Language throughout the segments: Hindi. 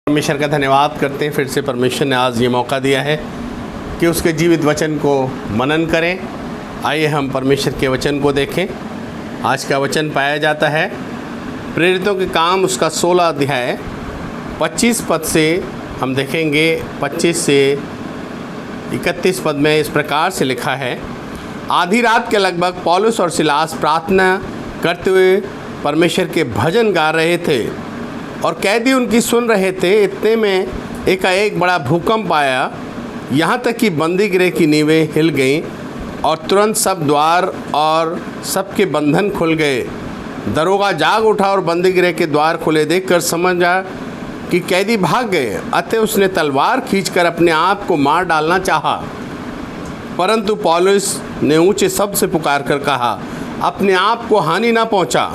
परमेश्वर का धन्यवाद करते हैं। फिर से परमेश्वर ने आज ये मौका दिया है कि उसके जीवित वचन को मनन करें। आइए हम परमेश्वर के वचन को देखें। आज का वचन पाया जाता है प्रेरितों के काम उसका 16 अध्याय 25 पद से हम देखेंगे। 25 से 31 पद में इस प्रकार से लिखा है, आधी रात के लगभग पौलुस और सिलास प्रार्थना करते हुए परमेश्वर के भजन गा रहे थे और कैदी उनकी सुन रहे थे। इतने में एकाएक बड़ा भूकंप आया, यहाँ तक कि बंदी गृह की नींवें हिल गईं और तुरंत सब द्वार और सबके बंधन खुल गए। दरोगा जाग उठा और बंदी गृह के द्वार खुले देखकर समझा कि कैदी भाग गए। अतः उसने तलवार खींचकर अपने आप को मार डालना चाहा, परंतु पौलुस ने ऊंचे शब्द से पुकार कर कहा, अपने आप को हानि ना पहुंचा,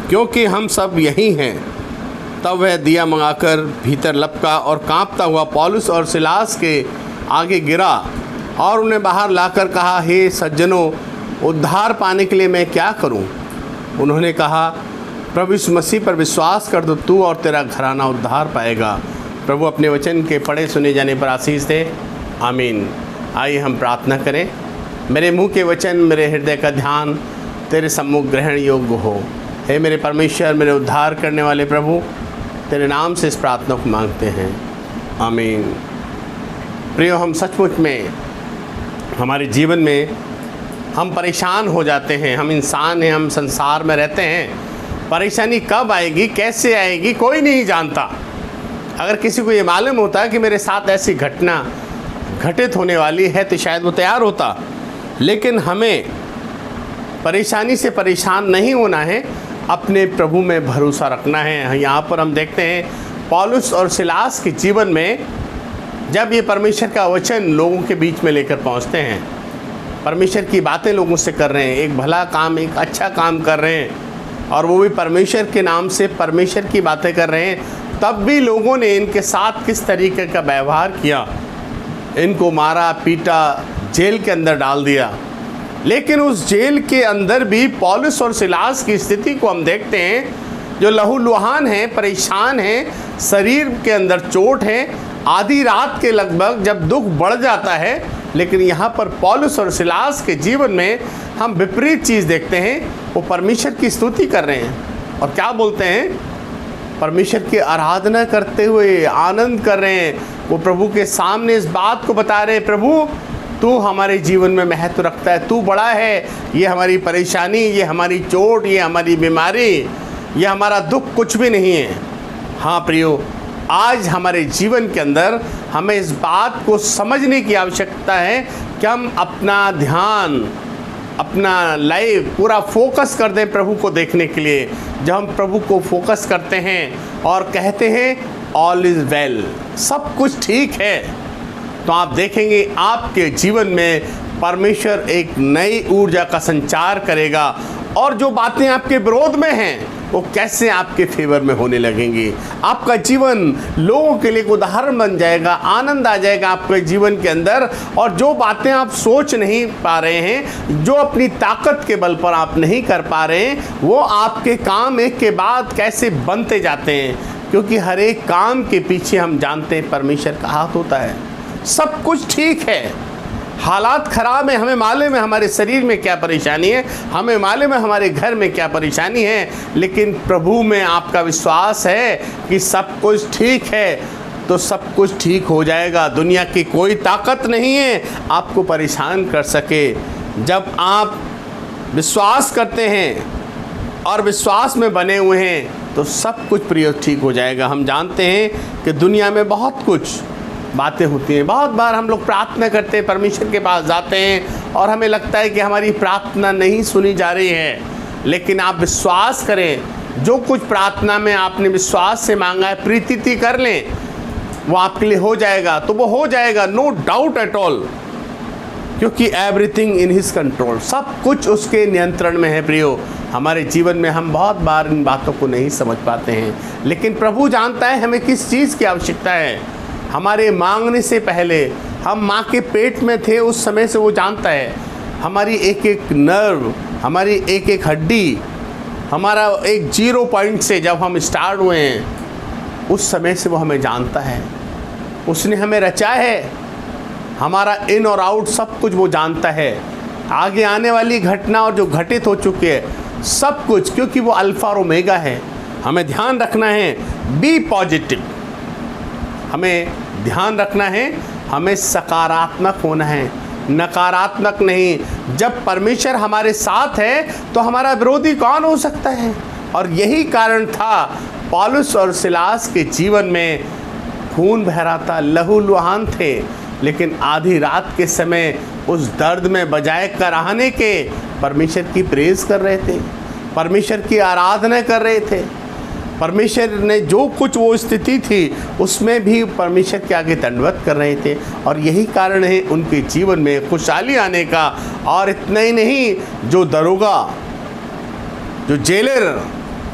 क्योंकि हम सब यही हैं। तब वह दिया मंगाकर भीतर लपका और कांपता हुआ पौलुस और सिलास के आगे गिरा और उन्हें बाहर लाकर कहा, हे सज्जनों, उद्धार पाने के लिए मैं क्या करूं? उन्होंने कहा, प्रभु यीशु मसीह पर विश्वास कर दो, तू और तेरा घराना उद्धार पाएगा। प्रभु अपने वचन के पढ़े सुने जाने पर आशीष दे, आमीन। आइए हम प्रार्थना करें। मेरे मुँह के वचन, मेरे हृदय का ध्यान तेरे सम्मुख ग्रहण योग्य हो। हे मेरे परमेश्वर, मेरे उद्धार करने वाले प्रभु, तेरे नाम से इस प्रार्थना को मांगते हैं, आमीन। प्रियो, हम सचमुच में हमारे जीवन में हम परेशान हो जाते हैं। हम इंसान हैं, हम संसार में रहते हैं। परेशानी कब आएगी, कैसे आएगी, कोई नहीं जानता। अगर किसी को ये मालूम होता कि मेरे साथ ऐसी घटना घटित होने वाली है तो शायद वो तैयार होता। लेकिन हमें परेशानी से परेशान नहीं होना है, अपने प्रभु में भरोसा रखना है। यहाँ पर हम देखते हैं पौलुस और सिलास के जीवन में जब ये परमेश्वर का वचन लोगों के बीच में लेकर पहुँचते हैं, परमेश्वर की बातें लोगों से कर रहे हैं, एक भला काम, एक अच्छा काम कर रहे हैं, और वो भी परमेश्वर के नाम से परमेश्वर की बातें कर रहे हैं, तब भी लोगों ने इनके साथ किस तरीके का व्यवहार किया। इनको मारा, पीटा, जेल के अंदर डाल दिया। लेकिन उस जेल के अंदर भी पौलुस और सिलास की स्थिति को हम देखते हैं, जो लहूलुहान हैं, परेशान हैं, शरीर के अंदर चोट है, आधी रात के लगभग जब दुख बढ़ जाता है। लेकिन यहाँ पर पौलुस और सिलास के जीवन में हम विपरीत चीज़ देखते हैं। वो परमेश्वर की स्तुति कर रहे हैं और क्या बोलते हैं, परमेश्वर की आराधना करते हुए आनंद कर रहे हैं। वो प्रभु के सामने इस बात को बता रहे हैं, प्रभु तू हमारे जीवन में महत्व रखता है, तू बड़ा है। ये हमारी परेशानी, ये हमारी चोट, ये हमारी बीमारी, ये हमारा दुख कुछ भी नहीं है। हाँ प्रियो, आज हमारे जीवन के अंदर हमें इस बात को समझने की आवश्यकता है कि हम अपना ध्यान, अपना लाइफ पूरा फोकस कर दें प्रभु को देखने के लिए। जब हम प्रभु को फोकस करते हैं और कहते हैं ऑल इज़ वेल, सब कुछ ठीक है, तो आप देखेंगे आपके जीवन में परमेश्वर एक नई ऊर्जा का संचार करेगा और जो बातें आपके विरोध में हैं वो कैसे आपके फेवर में होने लगेंगी। आपका जीवन लोगों के लिए एक उदाहरण बन जाएगा, आनंद आ जाएगा आपके जीवन के अंदर। और जो बातें आप सोच नहीं पा रहे हैं, जो अपनी ताकत के बल पर आप नहीं कर पा रहे हैं, वो आपके काम एक के बाद कैसे बनते जाते हैं, क्योंकि हर एक काम के पीछे हम जानते हैं परमेश्वर का हाथ होता है। सब कुछ ठीक है, हालात ख़राब है, हमें मालूम है हमारे शरीर में क्या परेशानी है, हमें मालूम है हमारे घर में क्या परेशानी है, लेकिन प्रभु में आपका विश्वास है कि सब कुछ ठीक है, तो सब कुछ ठीक हो जाएगा। दुनिया की कोई ताकत नहीं है आपको परेशान कर सके। जब आप विश्वास करते हैं और विश्वास में बने हुए हैं तो सब कुछ प्रिय ठीक हो जाएगा। हम जानते हैं कि दुनिया में बहुत कुछ बातें होती हैं। बहुत बार हम लोग प्रार्थना करते हैं, परमेश्वर के पास जाते हैं और हमें लगता है कि हमारी प्रार्थना नहीं सुनी जा रही है। लेकिन आप विश्वास करें, जो कुछ प्रार्थना में आपने विश्वास से मांगा है, प्रीति कर लें, वो आपके लिए हो जाएगा। तो वो हो जाएगा, नो डाउट एट ऑल, क्योंकि एवरीथिंग इन हिज कंट्रोल, सब कुछ उसके नियंत्रण में है। प्रियो, हमारे जीवन में हम बहुत बार इन बातों को नहीं समझ पाते हैं, लेकिन प्रभु जानता है हमें किस चीज़ की आवश्यकता है। हमारे मांगने से पहले, हम माँ के पेट में थे उस समय से वो जानता है। हमारी एक एक नर्व, हमारी एक एक हड्डी, हमारा एक 0 पॉइंट से जब हम स्टार्ट हुए हैं उस समय से वो हमें जानता है। उसने हमें रचा है, हमारा इन और आउट सब कुछ वो जानता है। आगे आने वाली घटना और जो घटित हो चुकी है सब कुछ, क्योंकि वो अल्फ़ा और ओमेगा है। हमें ध्यान रखना है, बी पॉजिटिव। हमें ध्यान रखना है, हमें सकारात्मक होना है, नकारात्मक नहीं। जब परमेश्वर हमारे साथ है तो हमारा विरोधी कौन हो सकता है? और यही कारण था पौलुस और सिलास के जीवन में खून बह रहा था, लहूलुहान थे, लेकिन आधी रात के समय उस दर्द में बजाय कराहने के परमेश्वर की प्रेज़ कर रहे थे, परमेश्वर की आराधना कर रहे थे। परमेश्वर ने जो कुछ वो स्थिति थी उसमें भी परमेश्वर के आगे दंडवत कर रहे थे, और यही कारण है उनके जीवन में खुशहाली आने का। और इतना ही नहीं, जो दरोगा, जो जेलर,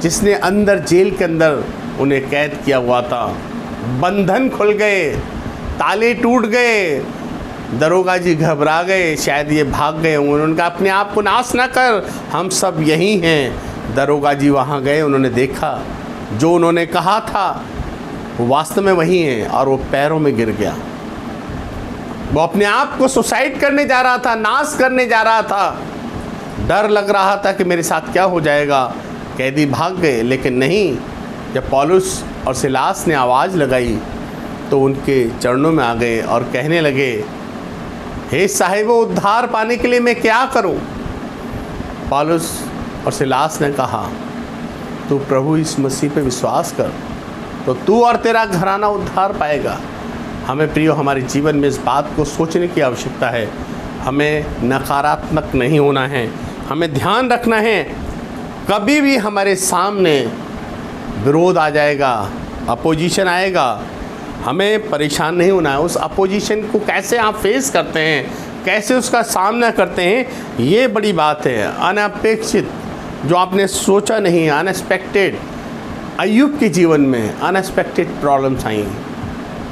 जिसने अंदर जेल के अंदर उन्हें कैद किया हुआ था, बंधन खुल गए, ताले टूट गए। दरोगा जी घबरा गए, शायद ये भाग गए होंगे। उन्होंने कहा अपने आप को नाश ना कर, हम सब यही हैं। दरोगा जी वहाँ गए, उन्होंने देखा जो उन्होंने कहा था वो वास्तव में वही है, और वो पैरों में गिर गया। वो अपने आप को सुसाइड करने जा रहा था, नाश करने जा रहा था। डर लग रहा था कि मेरे साथ क्या हो जाएगा। कैदी भाग गए, लेकिन नहीं, जब पौलुस और सिलास ने आवाज़ लगाई तो उनके चरणों में आ गए और कहने लगे, हे साहिब, उद्धार पाने के लिए मैं क्या करूं? पौलुस और सिलास ने कहा, तू प्रभु यीशु मसीह पे विश्वास कर तो तू और तेरा घराना उद्धार पाएगा। हमें प्रियो, हमारे जीवन में इस बात को सोचने की आवश्यकता है। हमें नकारात्मक नहीं होना है, हमें ध्यान रखना है। कभी भी हमारे सामने विरोध आ जाएगा, अपोजिशन आएगा, हमें परेशान नहीं होना है। उस अपोजिशन को कैसे आप फेस करते हैं, कैसे उसका सामना करते हैं, ये बड़ी बात है। अनपेक्षित, जो आपने सोचा नहीं, अनएक्सपेक्टेड। अय्यूब के जीवन में अनएक्सपेक्टेड प्रॉब्लम्स आई,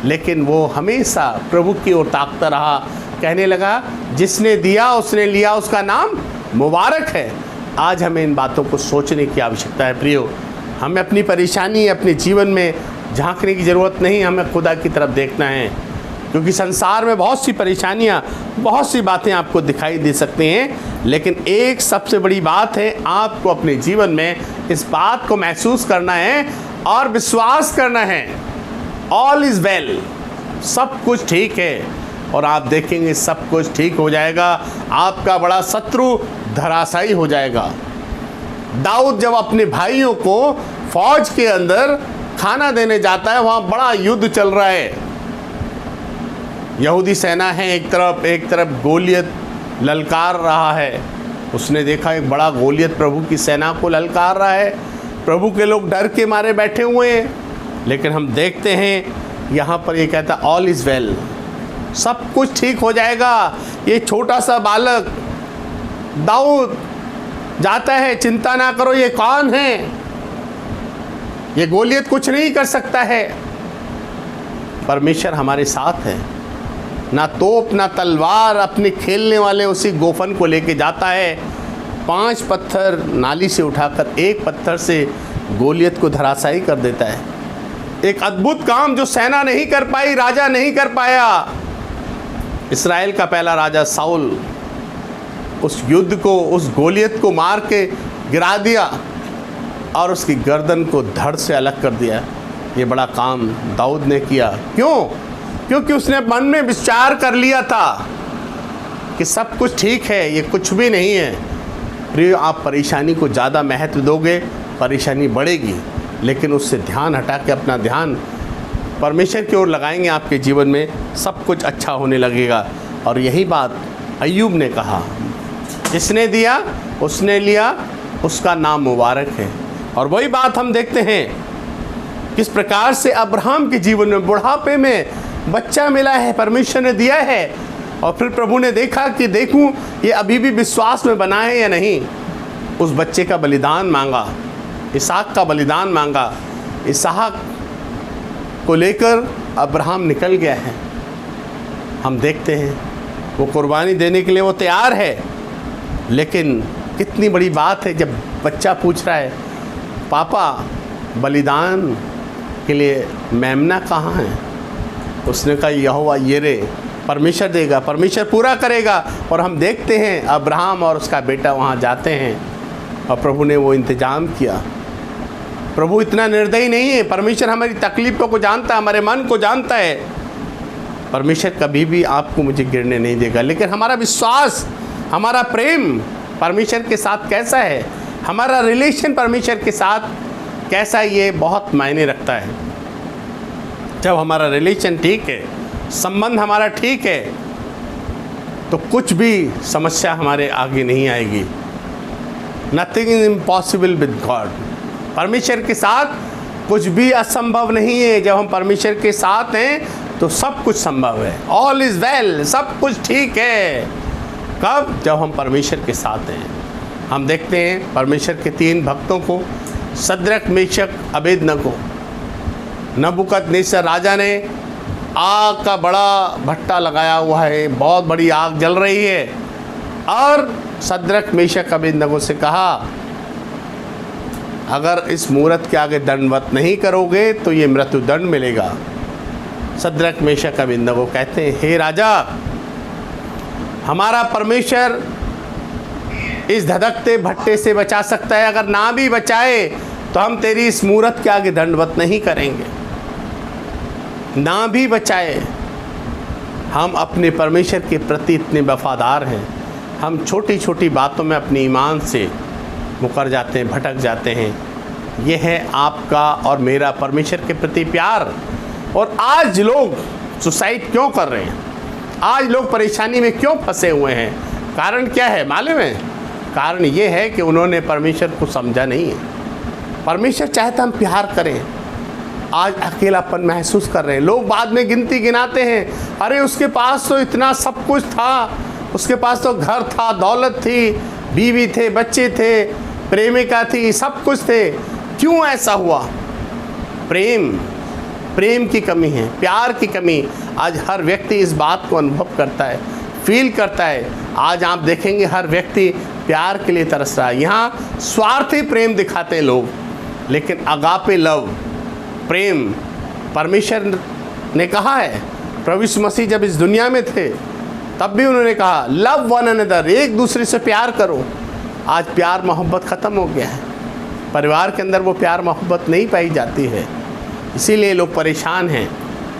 लेकिन वो हमेशा प्रभु की ओर ताकता रहा। कहने लगा, जिसने दिया उसने लिया, उसका नाम मुबारक है। आज हमें इन बातों को सोचने की आवश्यकता है प्रियो। हमें अपनी परेशानी अपने जीवन में झांकने की ज़रूरत नहीं, हमें खुदा की तरफ देखना है, क्योंकि संसार में बहुत सी परेशानियाँ, बहुत सी बातें आपको दिखाई दे सकती हैं, लेकिन एक सबसे बड़ी बात है, आपको अपने जीवन में इस बात को महसूस करना है और विश्वास करना है, ऑल इज़ वेल, सब कुछ ठीक है। और आप देखेंगे सब कुछ ठीक हो जाएगा, आपका बड़ा शत्रु धराशायी हो जाएगा। दाऊद जब अपने भाइयों को फौज के अंदर खाना देने जाता है, वहाँ बड़ा युद्ध चल रहा है। यहूदी सेना है एक तरफ गोलियत ललकार रहा है। उसने देखा एक बड़ा गोलियत प्रभु की सेना को ललकार रहा है। प्रभु के लोग डर के मारे बैठे हुए हैं, लेकिन हम देखते हैं यहाँ पर ये कहता ऑल इज़ वेल, सब कुछ ठीक हो जाएगा। ये छोटा सा बालक दाऊद जाता है, चिंता ना करो, ये कौन है, ये गोलियत कुछ नहीं कर सकता है। परमेश्वर हमारे साथ है। ना तोप ना तलवार अपने खेलने वाले उसी गोफन को लेके जाता है। 5 पत्थर नाली से उठाकर एक पत्थर से गोलियत को धराशायी कर देता है। एक अद्भुत काम जो सेना नहीं कर पाई, राजा नहीं कर पाया। इस्राएल का पहला राजा साउल उस युद्ध को, उस गोलियत को मार के गिरा दिया और उसकी गर्दन को धड़ से अलग कर दिया। ये बड़ा काम दाऊद ने किया। क्यों? क्योंकि उसने मन में विचार कर लिया था कि सब कुछ ठीक है, ये कुछ भी नहीं है। प्रिय, आप परेशानी को ज़्यादा महत्व दोगे, परेशानी बढ़ेगी, लेकिन उससे ध्यान हटा के अपना ध्यान परमेश्वर की ओर लगाएंगे, आपके जीवन में सब कुछ अच्छा होने लगेगा। और यही बात अय्यूब ने कहा, जिसने दिया उसने लिया, उसका नाम मुबारक है। और वही बात हम देखते हैं किस प्रकार से अब्राहम के जीवन में बुढ़ापे में बच्चा मिला है, परमेश्वर ने दिया है, और फिर प्रभु ने देखा कि देखूं ये अभी भी विश्वास में बना है या नहीं। उस बच्चे का बलिदान मांगा, इसहाक का बलिदान मांगा। इसहाक को लेकर अब्राहम निकल गया है। हम देखते हैं वो कुर्बानी देने के लिए वो तैयार है, लेकिन कितनी बड़ी बात है जब बच्चा पूछ रहा है, पापा बलिदान के लिए मेमना कहाँ है? उसने कहा यहोवा यिरे, परमेश्वर देगा, परमेश्वर पूरा करेगा। और हम देखते हैं अब्राहम और उसका बेटा वहाँ जाते हैं और प्रभु ने वो इंतज़ाम किया। प्रभु इतना निर्दयी नहीं है। परमेश्वर हमारी तकलीफ़ों को जानता है, हमारे मन को जानता है। परमेश्वर कभी भी आपको मुझे गिरने नहीं देगा। लेकिन हमारा विश्वास, हमारा प्रेम परमेश्वर के साथ कैसा है, हमारा रिलेशन परमेश्वर के साथ कैसा है, ये बहुत मायने रखता है। जब हमारा रिलेशन ठीक है, संबंध हमारा ठीक है, तो कुछ भी समस्या हमारे आगे नहीं आएगी। Nothing is impossible with God. परमेश्वर के साथ कुछ भी असंभव नहीं है। जब हम परमेश्वर के साथ हैं तो सब कुछ संभव है। ऑल इज़ वेल, सब कुछ ठीक है। कब? जब हम परमेश्वर के साथ हैं। हम देखते हैं परमेश्वर के 3 भक्तों को, सद्रक, मेशक, अबेदनगो। नबूकदनेस्सर राजा ने आग का बड़ा भट्टा लगाया हुआ है, बहुत बड़ी आग जल रही है, और सद्रक, मेशक, अबेदनगो से कहा अगर इस मूरत के आगे दंडवत नहीं करोगे तो ये मृत्यु दंड मिलेगा। सद्रक, मेशक, अबेदनगो कहते हैं हे राजा, हमारा परमेश्वर इस धधकते भट्टे से बचा सकता है। अगर ना भी बचाए तो हम तेरी इस मूरत के आगे दंडवत नहीं करेंगे। ना भी बचाए, हम अपने परमेश्वर के प्रति इतने वफादार हैं। हम छोटी छोटी बातों में अपने ईमान से मुकर जाते हैं, भटक जाते हैं। यह है आपका और मेरा परमेश्वर के प्रति प्यार। और आज लोग सुसाइड क्यों कर रहे हैं? आज लोग परेशानी में क्यों फंसे हुए हैं? कारण क्या है मालूम है? कारण ये है कि उन्होंने परमेश्वर को समझा नहीं है। परमेश्वर चाहता हम प्यार करें। आज अकेलापन महसूस कर रहे हैं लोग। बाद में गिनती गिनाते हैं, अरे उसके पास तो इतना सब कुछ था, उसके पास तो घर था, दौलत थी, बीवी थे, बच्चे थे, प्रेमिका थी, सब कुछ थे। क्यों ऐसा हुआ? प्रेम की कमी है, प्यार की कमी। आज हर व्यक्ति इस बात को अनुभव करता है, फील करता है। आज आप देखेंगे हर व्यक्ति प्यार के लिए तरस रहा है। यहाँ स्वार्थी प्रेम दिखाते हैं लोग, लेकिन अगापे लव, प्रेम परमेश्वर ने कहा है। प्रभु यीशु मसीह जब इस दुनिया में थे तब भी उन्होंने कहा लव वन अनदर, एक दूसरे से प्यार करो। आज प्यार मोहब्बत ख़त्म हो गया है। परिवार के अंदर वो प्यार मोहब्बत नहीं पाई जाती है, इसीलिए लोग परेशान हैं।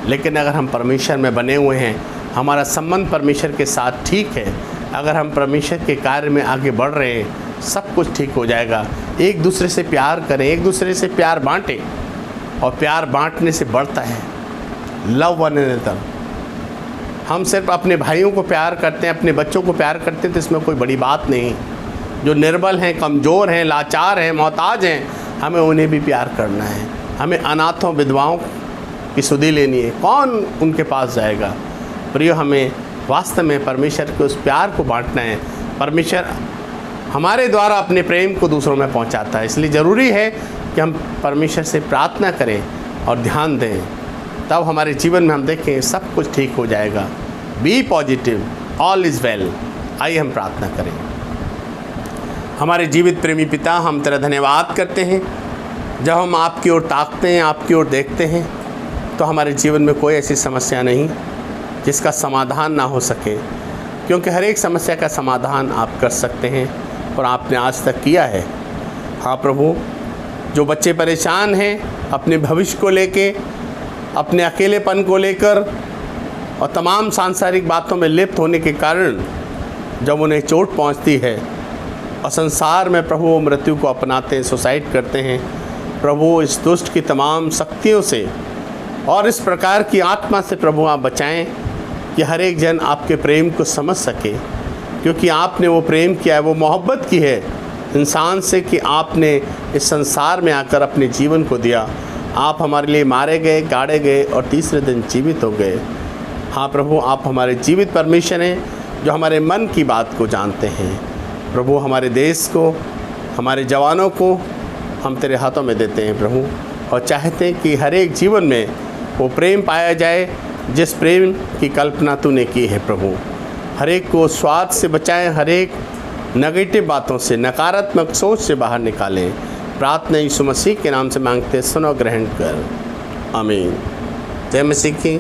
लेकिन अगर हम परमेश्वर में बने हुए हैं, हमारा संबंध परमेश्वर के साथ ठीक है, अगर हम परमेश्वर के कार्य में आगे बढ़ रहे हैं, सब कुछ ठीक हो जाएगा। एक दूसरे से प्यार करें, एक दूसरे से प्यार बांटें, और प्यार बांटने से बढ़ता है। Love one another. हम सिर्फ अपने भाइयों को प्यार करते हैं, अपने बच्चों को प्यार करते हैं, तो इसमें कोई बड़ी बात नहीं। जो निर्बल हैं, कमज़ोर हैं, लाचार हैं, मोहताज हैं, हमें उन्हें भी प्यार करना है। हमें अनाथों, विधवाओं की सुधि लेनी है। कौन उनके पास जाएगा? प्रियो, हमें वास्तव में परमेश्वर के उस प्यार को बांटना है। परमेश्वर हमारे द्वारा अपने प्रेम को दूसरों में पहुंचाता है। इसलिए ज़रूरी है कि हम परमेश्वर से प्रार्थना करें और ध्यान दें, तब हमारे जीवन में हम देखें सब कुछ ठीक हो जाएगा। Be positive, all is well. आइए हम प्रार्थना करें। हमारे जीवित प्रेमी पिता, हम तेरा धन्यवाद करते हैं। जब हम आपकी ओर ताकते हैं, आपकी ओर देखते हैं, तो हमारे जीवन में कोई ऐसी समस्या नहीं जिसका समाधान ना हो सके, क्योंकि हर एक समस्या का समाधान आप कर सकते हैं और आपने आज तक किया है। हाँ प्रभु, जो बच्चे परेशान हैं अपने भविष्य को लेके, अपने अकेलेपन को लेकर और तमाम सांसारिक बातों में लिप्त होने के कारण जब उन्हें चोट पहुंचती है और संसार में प्रभु वो मृत्यु को अपनाते हैं, सुसाइड करते हैं, प्रभु इस दुष्ट की तमाम शक्तियों से और इस प्रकार की आत्मा से प्रभु आप बचाएं कि हर एक जन आपके प्रेम को समझ सके, क्योंकि आपने वो प्रेम किया है, वो मोहब्बत की है इंसान से कि आपने इस संसार में आकर अपने जीवन को दिया। आप हमारे लिए मारे गए, गाड़े गए और तीसरे दिन जीवित हो गए। हाँ प्रभु, आप हमारे जीवित परमेश्वर हैं जो हमारे मन की बात को जानते हैं। प्रभु, हमारे देश को, हमारे जवानों को हम तेरे हाथों में देते हैं प्रभु, और चाहते हैं कि हर एक जीवन में वो प्रेम पाया जाए जिस प्रेम की कल्पना तूने की है प्रभु। हर एक को स्वार्थ से बचाएं, हर एक नेगेटिव बातों से, नकारात्मक सोच से बाहर निकालें। प्रार्थना यीशु मसीह के नाम से मांगते, सुनो, ग्रहण कर, आमीन। जय मसीह की।